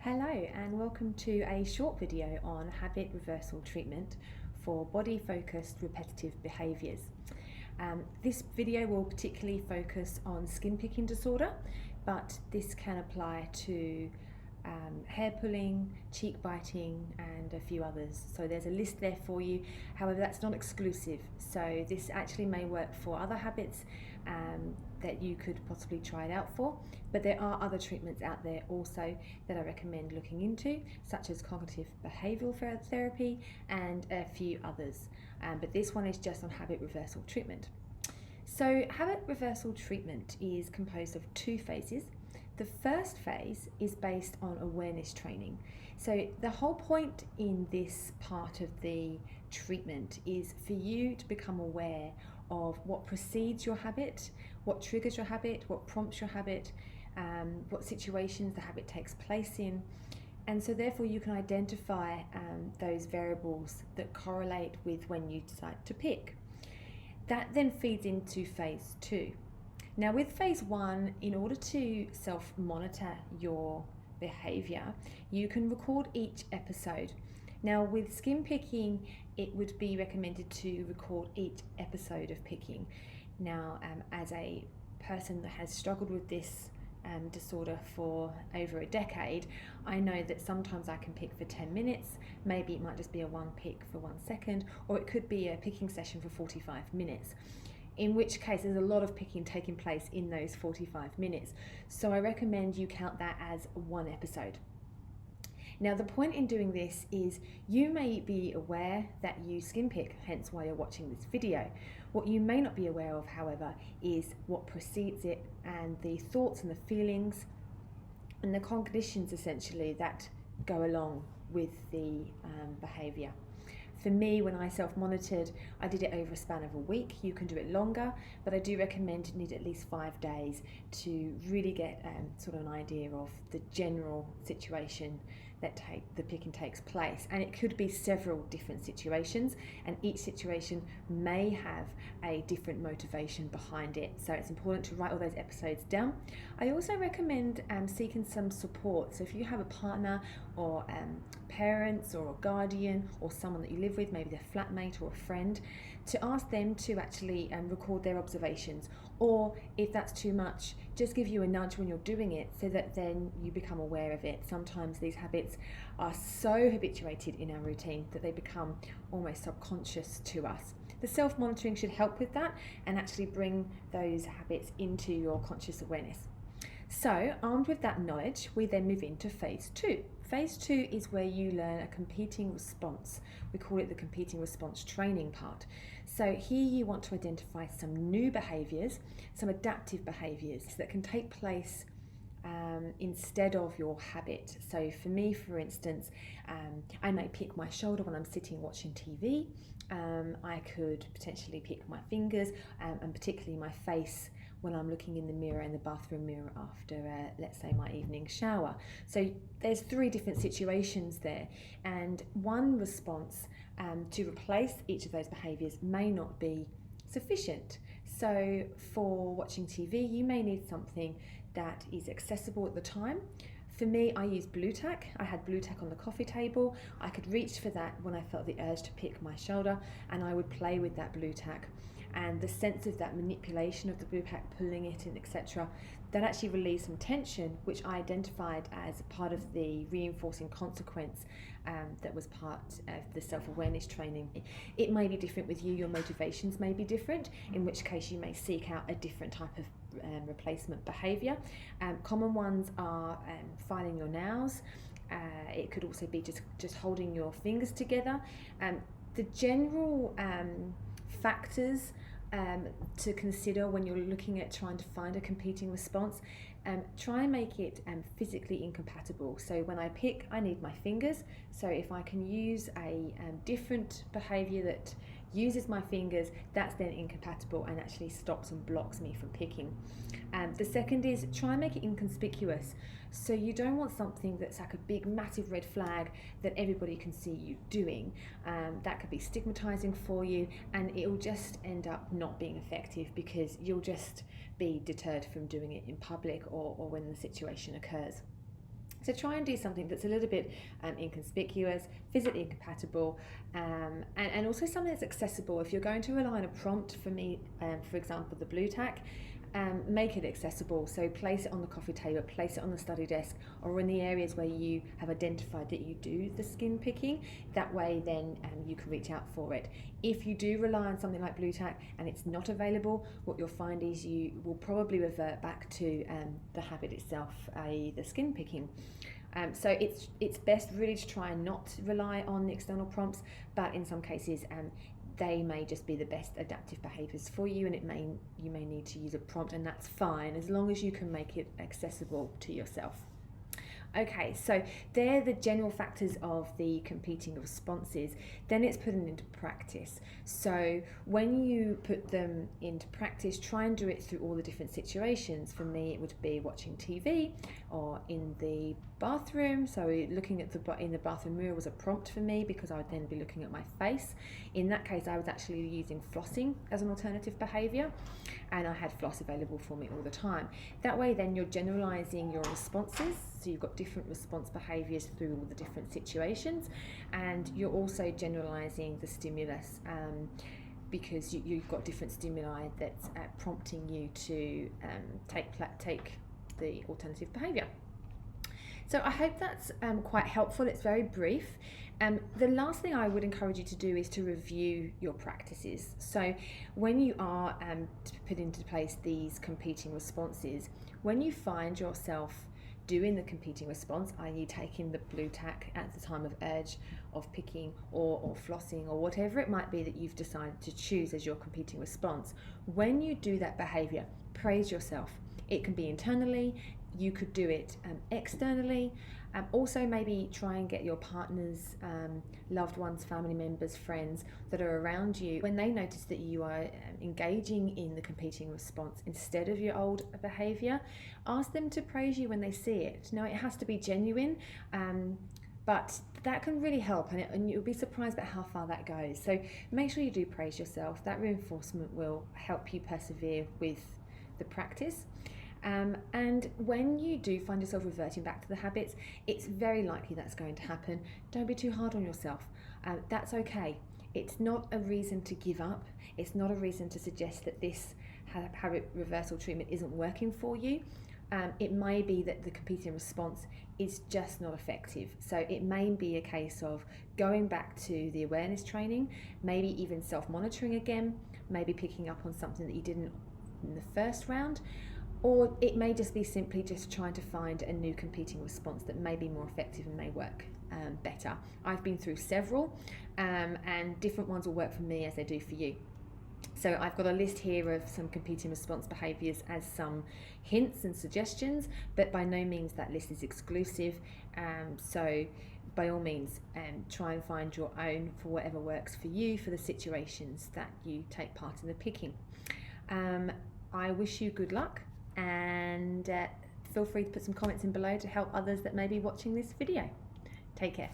Hello and welcome to a short video on habit reversal treatment for body-focused repetitive behaviours. This video will particularly focus on skin picking disorder, but this can apply to hair pulling, cheek biting and a few others. So there's a list there for you. However, that's not exclusive. So this actually may work for other habits that you could possibly try it out for, but there are other treatments out there also that I recommend looking into, such as cognitive behavioural therapy and a few others. But this one is just on habit reversal treatment. So habit reversal treatment is composed of two phases. The first phase is based on awareness training. So the whole point in this part of the treatment is for you to become aware of what precedes your habit, what triggers your habit, what prompts your habit, what situations the habit takes place in. And so therefore you can identify those variables that correlate with when you decide to pick. That then feeds into phase two. Now with phase one, in order to self-monitor your behaviour, you can record each episode. Now with skin picking, it would be recommended to record each episode of picking. Now as a person that has struggled with this disorder for over a decade, I know that sometimes I can pick for 10 minutes, maybe it might just be a one pick for 1 second, or it could be a picking session for 45 minutes. In which case there's a lot of picking taking place in those 45 minutes. So I recommend you count that as one episode. Now the point in doing this is you may be aware that you skin pick, hence why you're watching this video. What you may not be aware of, however, is what precedes it and the thoughts and the feelings and the conditions essentially that go along with the behaviour. For me, when I self-monitored, I did it over a span of a week. You can do it longer, but I do recommend you need at least 5 days to really get sort of an idea of the general situation that the picking takes place. And it could be several different situations, and each situation may have a different motivation behind it. So it's important to write all those episodes down. I also recommend seeking some support. So if you have a partner or parents or a guardian or someone that you live with, maybe their flatmate or a friend, to ask them to actually record their observations, or if that's too much, just give you a nudge when you're doing it so that then you become aware of it. Sometimes these habits are so habituated in our routine that they become almost subconscious to us. The self-monitoring should help with that and actually bring those habits into your conscious awareness. So, armed with that knowledge, we then move into phase two. Phase two is where you learn a competing response. We call it the competing response training part. So here you want to identify some new behaviours, some adaptive behaviours that can take place instead of your habit. So for me, for instance, I may pick my shoulder when I'm sitting watching TV. I could potentially pick my fingers and particularly my face when I'm looking in the mirror, in the bathroom mirror after, let's say, my evening shower. So there's 3 different situations there, and one response to replace each of those behaviours may not be sufficient. So for watching TV, you may need something that is accessible at the time. For me, I use Blu Tack. I had Blu Tack on the coffee table. I could reach for that when I felt the urge to pick my shoulder, and I would play with that Blu Tack. And the sense of that manipulation of the Blu Tack, pulling it in, etc., that actually released some tension, which I identified as part of the reinforcing consequence that was part of the self-awareness training. It may be different with you, your motivations may be different, in which case you may seek out a different type of replacement behaviour. Common ones are filing your nails. It could also be just holding your fingers together. The general factors to consider when you're looking at trying to find a competing response, try and make it physically incompatible. So when I pick, I need my fingers. So if I can use a different behaviour that uses my fingers, that's then incompatible and actually stops and blocks me from picking. The second is try and make it inconspicuous. So you don't want something that's like a big massive red flag that everybody can see you doing. That could be stigmatizing for you, and it'll just end up not being effective because you'll just be deterred from doing it in public or when the situation occurs. So try and do something that's a little bit inconspicuous, physically incompatible, and also something that's accessible. If you're going to rely on a prompt, for me, for example, the BlueTack, make it accessible. So place it on the coffee table, place it on the study desk, or in the areas where you have identified that you do the skin picking. That way then you can reach out for it. If you do rely on something like BlueTack and it's not available, what you'll find is you will probably revert back to the habit itself, i.e. the skin picking. So it's best really to try and not rely on the external prompts, but in some cases they may just be the best adaptive behaviours for you, and you may need to use a prompt, and that's fine as long as you can make it accessible to yourself. Okay, so they're the general factors of the competing responses. Then it's putting into practice. So when you put them into practice, try and do it through all the different situations. For me, it would be watching TV or in the bathroom. So looking at in the bathroom mirror was a prompt for me, because I would then be looking at my face. In that case, I was actually using flossing as an alternative behaviour, and I had floss available for me all the time. That way then you're generalising your responses, so you've got different response behaviours through all the different situations, and you're also generalising the stimulus because you've got different stimuli that's prompting you to take the alternative behaviour. So I hope that's quite helpful. It's very brief. The last thing I would encourage you to do is to review your practices. So when you are to put into place these competing responses, when you find yourself doing the competing response, i.e. taking the BlueTack at the time of urge of picking or flossing or whatever it might be that you've decided to choose as your competing response, when you do that behaviour, praise yourself. It can be internally, you could do it externally. Also maybe try and get your partners, loved ones, family members, friends that are around you, when they notice that you are engaging in the competing response instead of your old behaviour, ask them to praise you when they see it. Now, it has to be genuine, but that can really help, and you'll be surprised at how far that goes. So make sure you do praise yourself. That reinforcement will help you persevere with the practice. And when you do find yourself reverting back to the habits, it's very likely that's going to happen. Don't be too hard on yourself. That's okay. It's not a reason to give up. It's not a reason to suggest that this habit reversal treatment isn't working for you. It may be that the competing response is just not effective. So it may be a case of going back to the awareness training, maybe even self-monitoring again, maybe picking up on something that you didn't in the first round. Or it may just be simply just trying to find a new competing response that may be more effective and may work better. I've been through several and different ones will work for me as they do for you. So I've got a list here of some competing response behaviours as some hints and suggestions, but by no means that list is exclusive. So by all means, try and find your own for whatever works for you, for the situations that you take part in the picking. I wish you good luck, and feel free to put some comments in below to help others that may be watching this video. Take care.